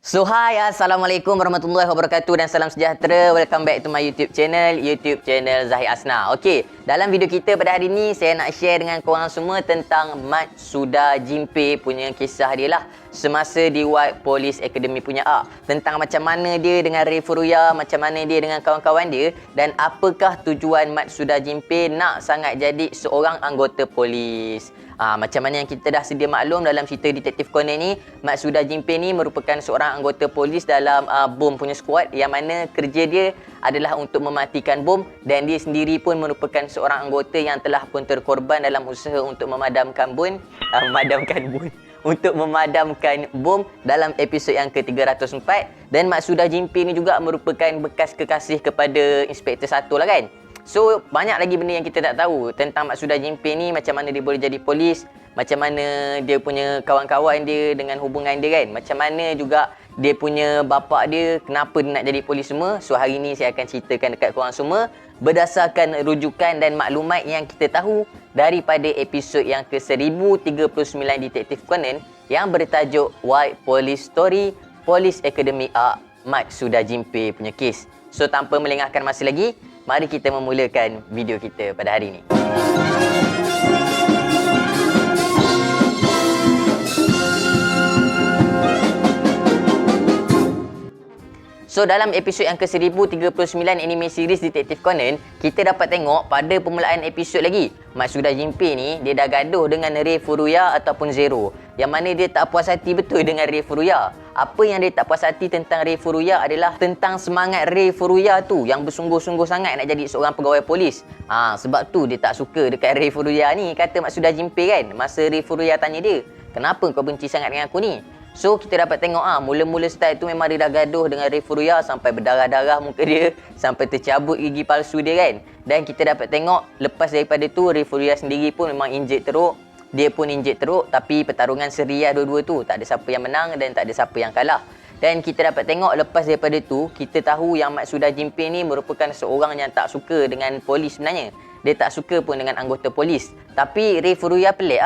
Hai, Assalamualaikum warahmatullahi wabarakatuh dan salam sejahtera. Welcome back to my YouTube channel Zahid Asna. Okey, dalam video kita pada hari ni saya nak share dengan korang semua tentang Mat Sudha Jimpe punya kisah dia lah semasa di White Police Academy punya tentang macam mana dia dengan Ray Furuya, macam mana dia dengan kawan-kawan dia dan apakah tujuan Mat Sudha Jimpe nak sangat jadi seorang anggota polis. Macam mana yang kita dah sedia maklum dalam cerita Detektif Conan ni, Mat Sudha Jimpe ni merupakan seorang anggota polis dalam bom punya squad yang mana kerja dia adalah untuk mematikan bom dan dia sendiri pun merupakan seorang anggota yang telah pun terkorban dalam usaha untuk memadamkan bom dalam episod yang ke-304. Dan Mat Sudha Jimpe ni juga merupakan bekas kekasih kepada Inspektor 1 lah kan. So, banyak lagi benda yang kita tak tahu tentang Mat Sudha Jimpe ni, macam mana dia boleh jadi polis, macam mana dia punya kawan-kawan dia dengan hubungan dia kan, macam mana juga dia punya bapak dia, kenapa dia nak jadi polis semua. So, hari ni saya akan ceritakan dekat korang semua berdasarkan rujukan dan maklumat yang kita tahu daripada episod yang ke-1039 Detektif Conan yang bertajuk White Police Story, Police Academy Arc, Mat Sudha Jimpe punya kes. So, tanpa melengahkan masa lagi, mari kita memulakan video kita pada hari ini. So, dalam episod yang ke-1039 anime series Detektif Conan, kita dapat tengok pada permulaan episod lagi, Mat Sudha Jimpe ni, dia dah gaduh dengan Ray Furuya ataupun Zero. Yang mana dia tak puas hati betul dengan Ray Furuya. Apa yang dia tak puas hati tentang Ray Furuya adalah tentang semangat Ray Furuya tu yang bersungguh-sungguh sangat nak jadi seorang pegawai polis. Sebab tu dia tak suka dekat Ray Furuya ni, kata Mat Sudha Jimpe kan. Masa Ray Furuya tanya dia, kenapa kau benci sangat dengan aku ni? So, kita dapat tengok mula-mula start tu memang dia dah gaduh dengan Ray Furuya sampai berdarah-darah muka dia, sampai tercabut gigi palsu dia kan. Dan kita dapat tengok lepas daripada tu Ray Furuya sendiri pun memang injet teruk. Dia pun injet teruk, tapi pertarungan seri dua-dua tu. Tak ada siapa yang menang dan tak ada siapa yang kalah. Dan kita dapat tengok lepas daripada tu, kita tahu yang Mat Sudha Jimpe ni merupakan seorang yang tak suka dengan polis sebenarnya. Dia tak suka pun dengan anggota polis. Tapi Ray Furuya pelik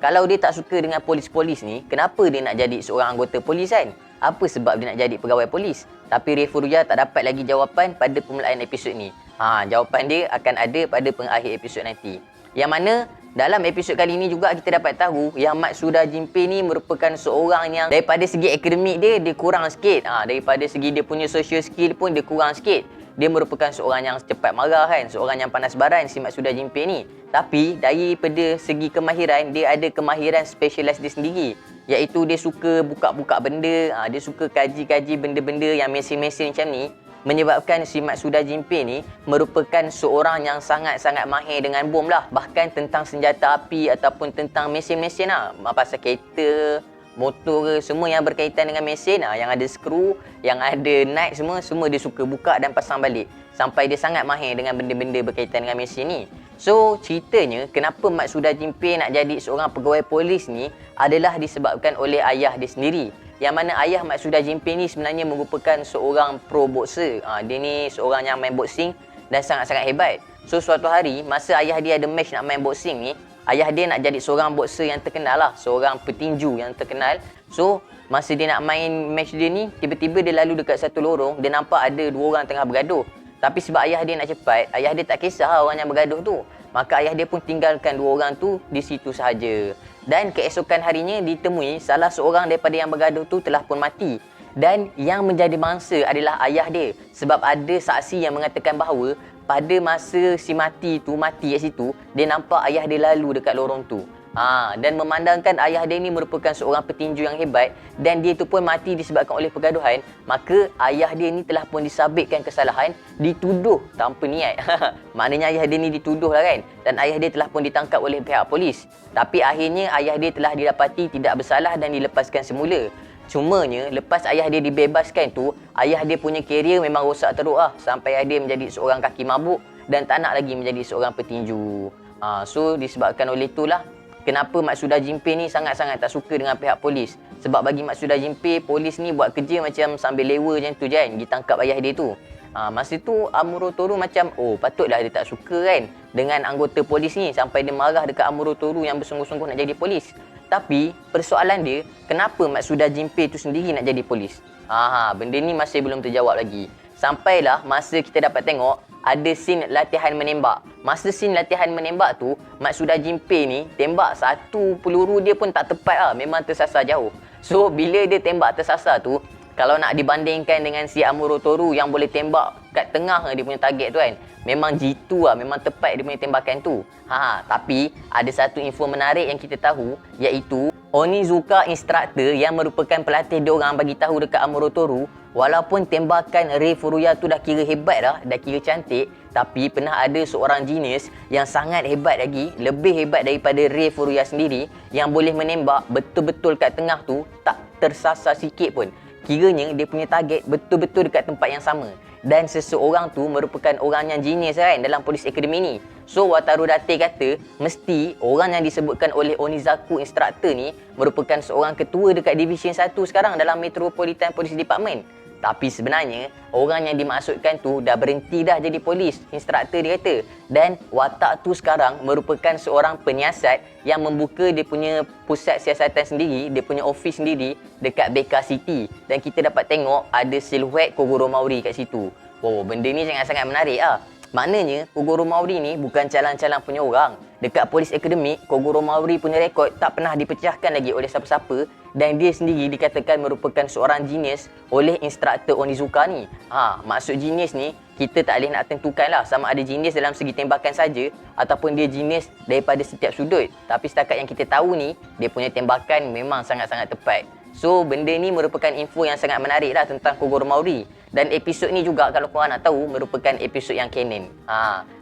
Kalau dia tak suka dengan polis-polis ni, kenapa dia nak jadi seorang anggota polis kan? Apa sebab dia nak jadi pegawai polis? Tapi Ray Furuya tak dapat lagi jawapan pada permulaan episod ni. Jawapan dia akan ada pada pengakhir episod nanti. Yang mana dalam episod kali ni juga kita dapat tahu yang Mat Sudha Jimpe ni merupakan seorang yang daripada segi akademik dia kurang sikit. Daripada segi dia punya social skill pun dia kurang sikit. Dia merupakan seorang yang cepat marah kan, seorang yang panas baran si Mat Sudha Jimpe ni. Tapi daripada segi kemahiran, dia ada kemahiran specialist dia sendiri, iaitu dia suka buka-buka benda, dia suka kaji-kaji benda-benda yang mesin-mesin macam ni, menyebabkan si Mat Sudha Jimpe ni merupakan seorang yang sangat-sangat mahir dengan bom lah. Bahkan tentang senjata api ataupun tentang mesin-mesin pasal kereta, motor semua yang berkaitan dengan mesin, yang ada skru, yang ada nut, semua dia suka buka dan pasang balik. Sampai dia sangat mahir dengan benda-benda berkaitan dengan mesin ni. So, ceritanya kenapa Mat Sudha Jimpe nak jadi seorang pegawai polis ni adalah disebabkan oleh ayah dia sendiri. Yang mana ayah Mat Sudha Jimpe ni sebenarnya merupakan seorang pro boxer. Dia ni seorang yang main boxing dan sangat-sangat hebat. So, suatu hari masa ayah dia ada match nak main boxing ni, ayah dia nak jadi seorang boxer yang terkenal lah, seorang petinju yang terkenal. So, masa dia nak main match dia ni, tiba-tiba dia lalu dekat satu lorong, dia nampak ada dua orang tengah bergaduh. Tapi sebab ayah dia nak cepat, ayah dia tak kisah orang yang bergaduh tu. Maka ayah dia pun tinggalkan dua orang tu di situ sahaja. Dan keesokan harinya ditemui salah seorang daripada yang bergaduh tu telah pun mati. Dan yang menjadi mangsa adalah ayah dia. Sebab ada saksi yang mengatakan bahawa pada masa si mati kat situ, dia nampak ayah dia lalu dekat lorong tu. Dan memandangkan ayah dia ni merupakan seorang petinju yang hebat dan dia tu pun mati disebabkan oleh pergaduhan, maka ayah dia ni telah pun disabitkan kesalahan, dituduh tanpa niat. Maknanya ayah dia ni dituduh lah kan, dan ayah dia telah pun ditangkap oleh pihak polis. Tapi akhirnya ayah dia telah didapati tidak bersalah dan dilepaskan semula. Cumanya lepas ayah dia dibebaskan tu, ayah dia punya kerjaya memang rosak teruk sampai ayah dia menjadi seorang kaki mabuk dan tak nak lagi menjadi seorang petinju. So disebabkan oleh itulah kenapa Mat Sudha Jimpe ni sangat-sangat tak suka dengan pihak polis. Sebab bagi Mat Sudha Jimpe, polis ni buat kerja macam sambil lewa macam tu je kan, ditangkap ayah dia tu. Masa tu Amuro Toru macam, patutlah dia tak suka kan dengan anggota polis ni sampai dia marah dekat Amuro Toru yang bersungguh-sungguh nak jadi polis. Tapi persoalan dia, kenapa Matsuda Jinpei tu sendiri nak jadi polis? Benda ni masih belum terjawab lagi. Sampailah masa kita dapat tengok ada scene latihan menembak. Masa scene latihan menembak tu, Matsuda Jinpei ni tembak satu peluru dia pun tak tepat memang tersasar jauh. So bila dia tembak tersasar tu, kalau nak dibandingkan dengan si Amuro Toru yang boleh tembak kat tengah dia punya target tu kan, memang jitu memang tepat dia punya tembakan tu. Tapi ada satu info menarik yang kita tahu, iaitu Onizuka Instructor yang merupakan pelatih diorang bagi tahu dekat Amuro Toru, walaupun tembakan Rei Furuya tu dah kira hebat dah kira cantik, tapi pernah ada seorang genius yang sangat hebat lagi, lebih hebat daripada Rei Furuya sendiri, yang boleh menembak betul-betul kat tengah tu tak tersasar sikit pun. Kiranya dia punya target betul-betul dekat tempat yang sama. Dan seseorang tu merupakan orang yang genius kan dalam Police Academy ni. So Wataru Date kata mesti orang yang disebutkan oleh Onizuka Instructor ni merupakan seorang ketua dekat Division 1 sekarang dalam Metropolitan Police Department. Tapi sebenarnya orang yang dimaksudkan tu dah berhenti dah jadi polis, instruktor dia kata. Dan watak tu sekarang merupakan seorang penyiasat yang membuka dia punya pusat siasatan sendiri, dia punya office sendiri dekat Beka City. Dan kita dapat tengok ada siluet Kogoro Maori kat situ. Wow, benda ni sangat-sangat menarik Maknanya Kogoro Maori ni bukan calang-calang punya orang. Dekat Police Academy, Kogoro Maori punya rekod tak pernah dipecahkan lagi oleh siapa-siapa, dan dia sendiri dikatakan merupakan seorang genius oleh instruktor Onizuka ni. Maksud genius ni, kita tak boleh nak tentukan lah sama ada genius dalam segi tembakan saja ataupun dia genius daripada setiap sudut. Tapi setakat yang kita tahu ni, dia punya tembakan memang sangat-sangat tepat. So, benda ni merupakan info yang sangat menarik lah tentang Kogoro Maori. Dan episod ni juga kalau korang nak tahu merupakan episod yang canon.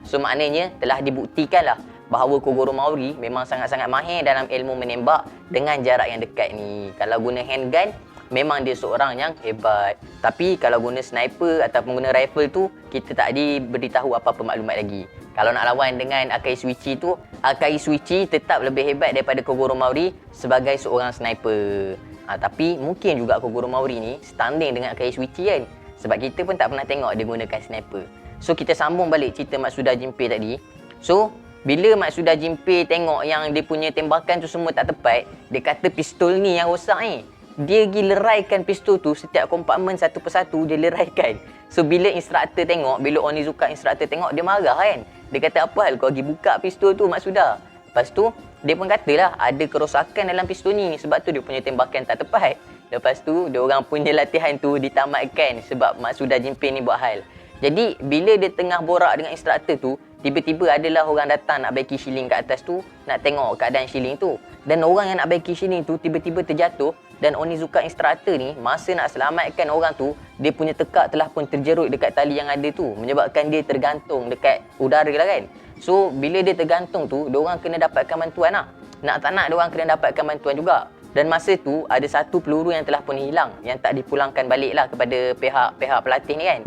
So, maknanya telah dibuktikan lah bahawa Kogoro Maori memang sangat-sangat mahir dalam ilmu menembak dengan jarak yang dekat ni. Kalau guna handgun, memang dia seorang yang hebat. Tapi kalau guna sniper ataupun guna rifle tu, kita tak diberitahu apa-apa maklumat lagi. Kalau nak lawan dengan Akai Suichi tu, Akai Suichi tetap lebih hebat daripada Kogoro Maori sebagai seorang sniper. Tapi mungkin juga Kogoro Maori ni standing dengan Akai Suichi kan. Sebab kita pun tak pernah tengok dia gunakan sniper. So kita sambung balik cerita Matsuda Jinpei tadi. So bila Matsuda Jinpei tengok yang dia punya tembakan tu semua tak tepat, dia kata pistol ni yang rosak ni. Dia pergi leraikan pistol tu, setiap kompartmen satu persatu dia leraikan. So bila instruktor tengok, bila Onizuka instruktor tengok, dia marah kan. Dia kata, apa hal kau pergi buka pistol tu Matsuda? Lepas tu dia pun katalah ada kerosakan dalam pistol ni, sebab tu dia punya tembakan tak tepat. Lepas tu dia orang punya latihan tu ditamatkan sebab Matsuda Jinpei ni buat hal. Jadi bila dia tengah borak dengan instruktor tu, tiba-tiba adalah orang datang nak baiki shilling kat atas tu, nak tengok keadaan shilling tu. Dan orang yang nak baiki shilling tu tiba-tiba terjatuh, dan Onizuka instruktor ni masa nak selamatkan orang tu, dia punya tekak telah pun terjerut dekat tali yang ada tu, menyebabkan dia tergantung dekat udara lah kan. So bila dia tergantung tu, diorang kena dapatkan bantuan lah. Nak tak nak diorang kena dapatkan bantuan juga. Dan masa tu ada satu peluru yang telah pun hilang, yang tak dipulangkan balik lah kepada pihak pelatih ni kan.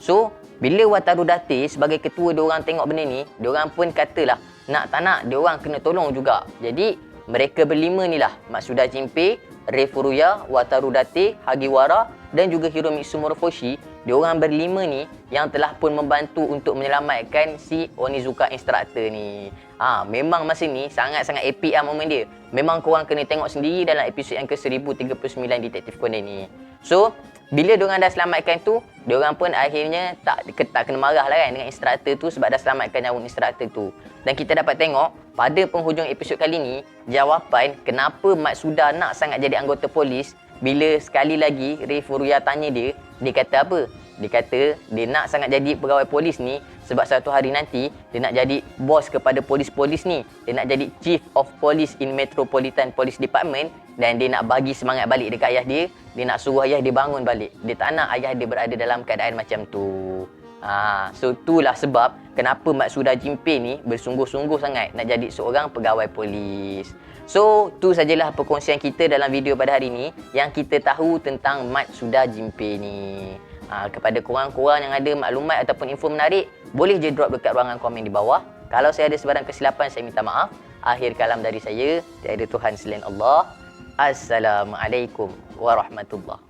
So bila Wataru Date sebagai ketua diorang tengok benda ni, diorang pun katalah nak tak nak diorang kena tolong juga. Jadi mereka berlima ni lah, Matsuda Jinpei, Rei Furuya, Wataru Date, Hagiwara dan juga Hiromitsu Morofushi, diorang berlima ni yang telah pun membantu untuk menyelamatkan si Onizuka instruktor ni. Memang masa ni sangat-sangat epic momen dia. Memang korang kena tengok sendiri dalam episod yang ke-1039 Detektif Conan ni. So bila diorang dah selamatkan tu, diorang pun akhirnya tak kena marah lah kan dengan instruktor tu sebab dah selamatkan nyawa instruktor tu. Dan kita dapat tengok pada penghujung episod kali ni, jawapan kenapa Matsuda nak sangat jadi anggota polis. Bila sekali lagi Rei Furuya tanya dia kata apa? Dia kata dia nak sangat jadi pegawai polis ni sebab satu hari nanti dia nak jadi bos kepada polis-polis ni. Dia nak jadi Chief of Police in Metropolitan Police Department, dan dia nak bagi semangat balik dekat ayah dia. Dia nak suruh ayah dia bangun balik. Dia tak nak ayah dia berada dalam keadaan macam tu. So itulah sebab kenapa Matsuda Jinpei ni bersungguh-sungguh sangat nak jadi seorang pegawai polis. So tu sajalah perkongsian kita dalam video pada hari ni yang kita tahu tentang Matsuda Jinpei ni. Kepada korang-korang yang ada maklumat ataupun info menarik, boleh je drop dekat ruangan komen di bawah. Kalau saya ada sebarang kesilapan, saya minta maaf. Akhir kalam dari saya, tiada Tuhan selain Allah. Assalamualaikum warahmatullahi